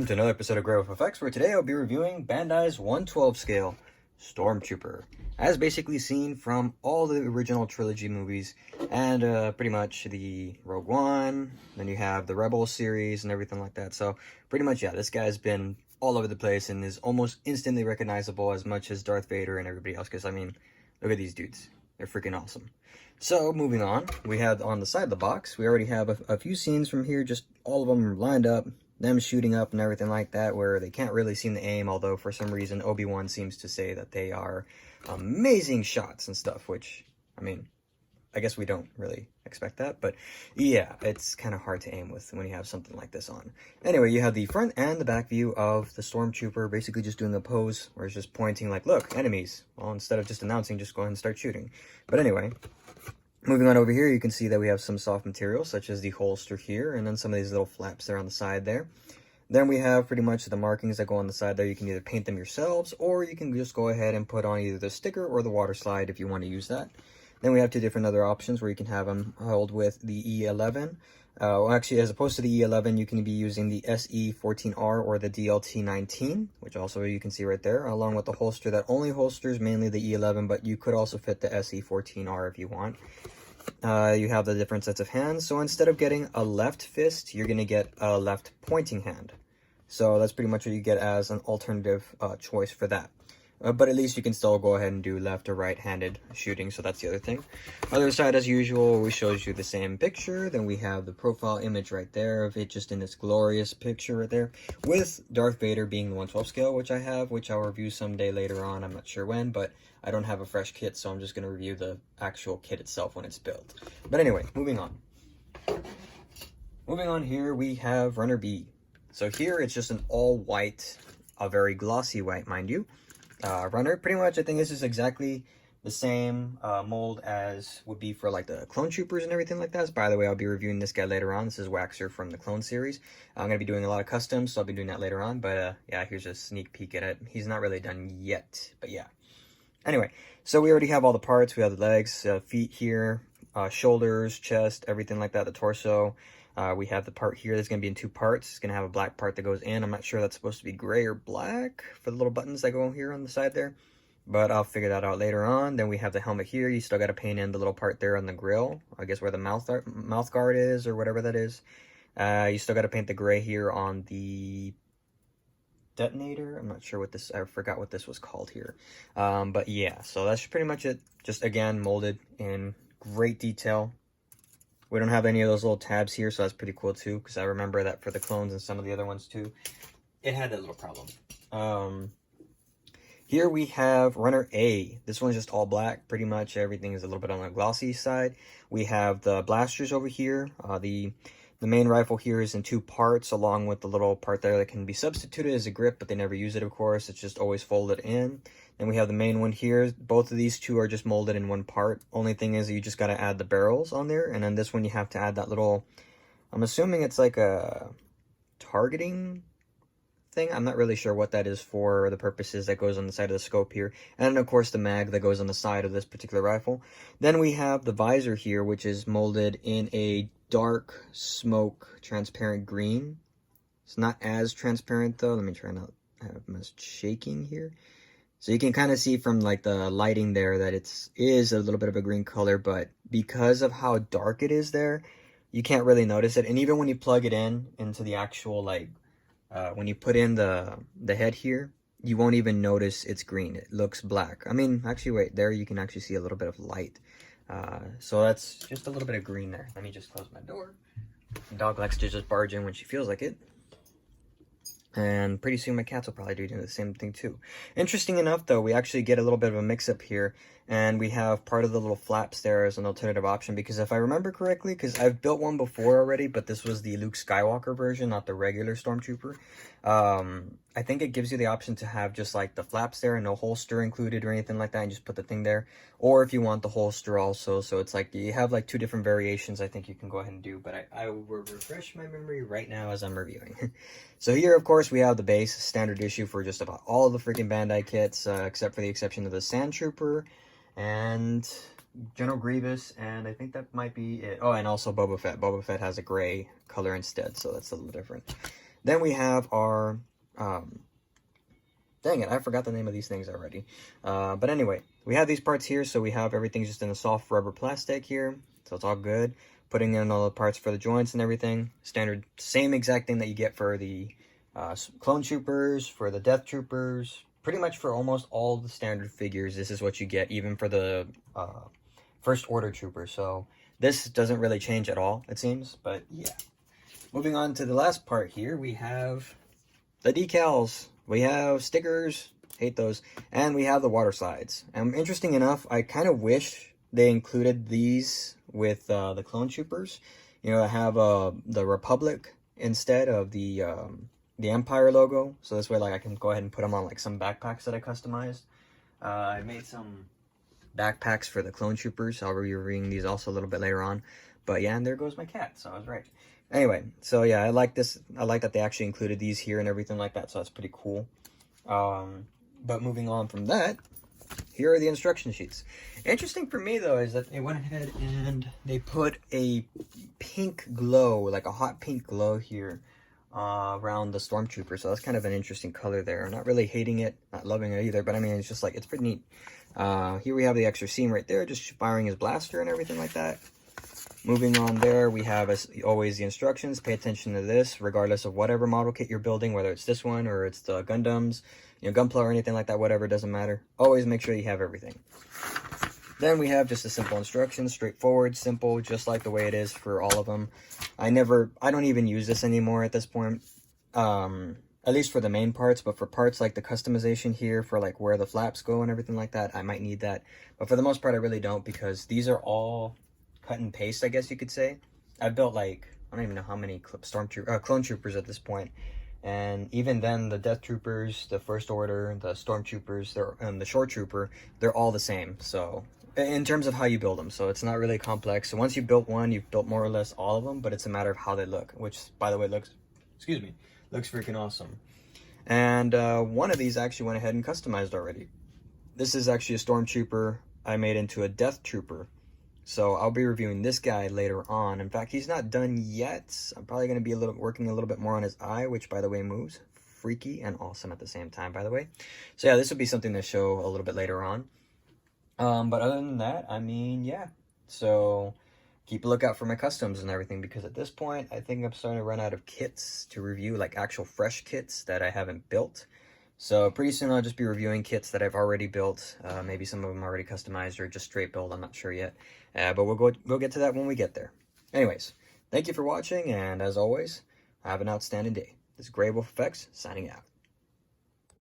welcome to another episode of Grove Effects, where today I'll be reviewing Bandai's 1/12 scale Stormtrooper, as basically seen from all the original trilogy movies, and pretty much the Rogue One, then you have the Rebel series and everything like that. So pretty much, yeah, this guy's been all over the place and is almost instantly recognizable as much as Darth Vader and everybody else, because I mean, look at these dudes. They're freaking awesome. So, moving on, we have on the side of the box, we already have a few scenes from here, just all of them lined up, them shooting up and everything like that, where they can't really seem to aim, although for some reason Obi-Wan seems to say that they are amazing shots and stuff, which, I mean, I guess we don't really expect that, but yeah, it's kind of hard to aim with when you have something like this on. Anyway, you have the front and the back view of the Stormtrooper, basically just doing a pose where it's just pointing like, look, enemies. Well, instead of just announcing, just go ahead and start shooting. But anyway, moving on over here, you can see that we have some soft material, such as the holster here, and then some of these little flaps there on the side there. Then we have pretty much the markings that go on the side there. You can either paint them yourselves, or you can just go ahead and put on either the sticker or the water slide if you want to use that. Then we have two different other options where you can have them held with the E11. Well, actually, as opposed to the E11, you can be using the SE14R or the DLT19, which also you can see right there, along with the holster that only holsters mainly the E11, but you could also fit the SE14R if you want. You have the different sets of hands, so instead of getting a left fist, you're going to get a left pointing hand. So that's pretty much what you get as an alternative choice for that. But at least you can still go ahead and do left or right-handed shooting, so that's the other thing. Other side, as usual, always shows you the same picture. Then we have the profile image right there of it, just in this glorious picture right there, with Darth Vader being the 1/12 scale, which I have, which I'll review someday later on. I'm not sure when, but I don't have a fresh kit, so I'm just going to review the actual kit itself when it's built. But anyway, moving on. Moving on here, we have Runner B. So here, it's just an all-white, a very glossy white, mind you. Runner, pretty much I think this is exactly the same mold as would be for like the clone troopers and everything like that. So, by the way, I'll be reviewing this guy later on. This is Waxer from the clone series. I'm going to be doing a lot of customs, so I'll be doing that later on. But yeah, here's a sneak peek at it. He's not really done yet, but yeah. Anyway, so we already have all the parts. We have the legs, feet here, shoulders, chest, everything like that, the torso. We have the part here that's going to be in two parts. It's going to have a black part that goes in. I'm not sure that's supposed to be gray or black for the little buttons that go here on the side there, but I'll figure that out later on. Then we have the helmet here. You still got to paint in the little part there on the grill, I guess where the mouth guard is or whatever that is. You still got to paint the gray here on the detonator. I'm not sure what this, I forgot what this was called here. But yeah, so that's pretty much it. Just again, molded in great detail. We don't have any of those little tabs here, so that's pretty cool too, because I remember that for the clones and some of the other ones too, it had that little problem. Here we have Runner A. This one's just all black. Pretty much everything is a little bit on the glossy side. We have the blasters over here. The main rifle here is in two parts, along with the little part there that can be substituted as a grip, but they never use it, of course. It's just always folded in. Then we have the main one here. Both of these two are just molded in one part. Only thing is you just got to add the barrels on there. And then this one you have to add that little, I'm assuming it's like a targeting thing. I'm not really sure what that is for, the purposes that goes on the side of the scope here. And then, of course, the mag that goes on the side of this particular rifle. Then we have the visor here, which is molded in a dark smoke transparent green. It's not as transparent though. Let me try not to have much shaking here. So you can kind of see from like the lighting there that is a little bit of a green color, but because of how dark it is there, you can't really notice it. And even when you plug it in into the actual like when you put in the head here, you won't even notice it's green. It looks black. I mean, actually, wait, there you can actually see a little bit of light. So that's just a little bit of green there. Let me just close my door. The dog likes to just barge in when she feels like it. And pretty soon my cats will probably do the same thing too. Interesting enough though, we actually get a little bit of a mix-up here. And we have part of the little flaps there as an alternative option. Because if I remember correctly, because I've built one before already, but this was the Luke Skywalker version, not the regular Stormtrooper. I think it gives you the option to have just like the flaps there and no holster included or anything like that, and just put the thing there. Or if you want the holster also, so it's like you have like two different variations I think you can go ahead and do, but I will refresh my memory right now as I'm reviewing. So here, of course, we have the base standard issue for just about all of the freaking Bandai kits, except for the exception of the Sand Trooper and General Grievous, and I think that might be it. Oh, and also Boba Fett. Boba Fett has a gray color instead, so that's a little different. Then we have our, dang it, I forgot the name of these things already. But anyway, we have these parts here, so we have everything just in a soft rubber plastic here, so it's all good. Putting in all the parts for the joints and everything. Standard, same exact thing that you get for the clone troopers, for the death troopers, pretty much for almost all the standard figures. This is what you get, even for the first order troopers. So this doesn't really change at all, it seems, but yeah. Moving on to the last part here, we have the decals. We have stickers, hate those, and we have the water slides. And interesting enough, I kind of wish they included these with the clone troopers. You know, I have the Republic instead of the Empire logo, so this way, like, I can go ahead and put them on like some backpacks that I customized. I made some backpacks for the clone troopers. I'll be reviewing these also a little bit later on. But yeah, and there goes my cat, so I was right. Anyway, so yeah, I like this. I like that they actually included these here and everything like that, so that's pretty cool. But moving on from that, here are the instruction sheets. Interesting for me, though, is that they went ahead and they put a pink glow, like a hot pink glow here around the stormtrooper. So that's kind of an interesting color there. Not really hating it, not loving it either, but I mean, it's just like, it's pretty neat. Here we have the extra scene right there, just firing his blaster and everything like that. Moving on there, we have, as always, the instructions. Pay attention to this, regardless of whatever model kit you're building, whether it's this one or it's the Gundams, you know, Gunpla or anything like that, whatever, doesn't matter. Always make sure you have everything. Then we have just a simple instructions, straightforward, simple, just like the way it is for all of them. I don't even use this anymore at this point, at least for the main parts, but for parts like the customization here, for like where the flaps go and everything like that, I might need that. But for the most part, I really don't, because these are all cut and paste, I guess you could say. I've built like, I don't even know how many clone troopers at this point. And even then, the death troopers, the first order, the stormtroopers, and the shore trooper, they're all the same. So in terms of how you build them, so it's not really complex. So once you've built one, you've built more or less all of them, but it's a matter of how they look, which, by the way, looks freaking awesome. And one of these I actually went ahead and customized already. This is actually a stormtrooper I made into a death trooper. So I'll be reviewing this guy later on. In fact, he's not done yet. I'm probably going to be working a little bit more on his eye, which, by the way, moves freaky and awesome at the same time, by the way. So yeah, this will be something to show a little bit later on. But other than that, I mean, yeah. So keep a lookout for my customs and everything, because at this point, I think I'm starting to run out of kits to review, like actual fresh kits that I haven't built. So pretty soon I'll just be reviewing kits that I've already built, maybe some of them already customized or just straight build, I'm not sure yet. But we'll go get to that when we get there. Anyways, thank you for watching, and as always, have an outstanding day. This is Grey Wolf Effects, signing out.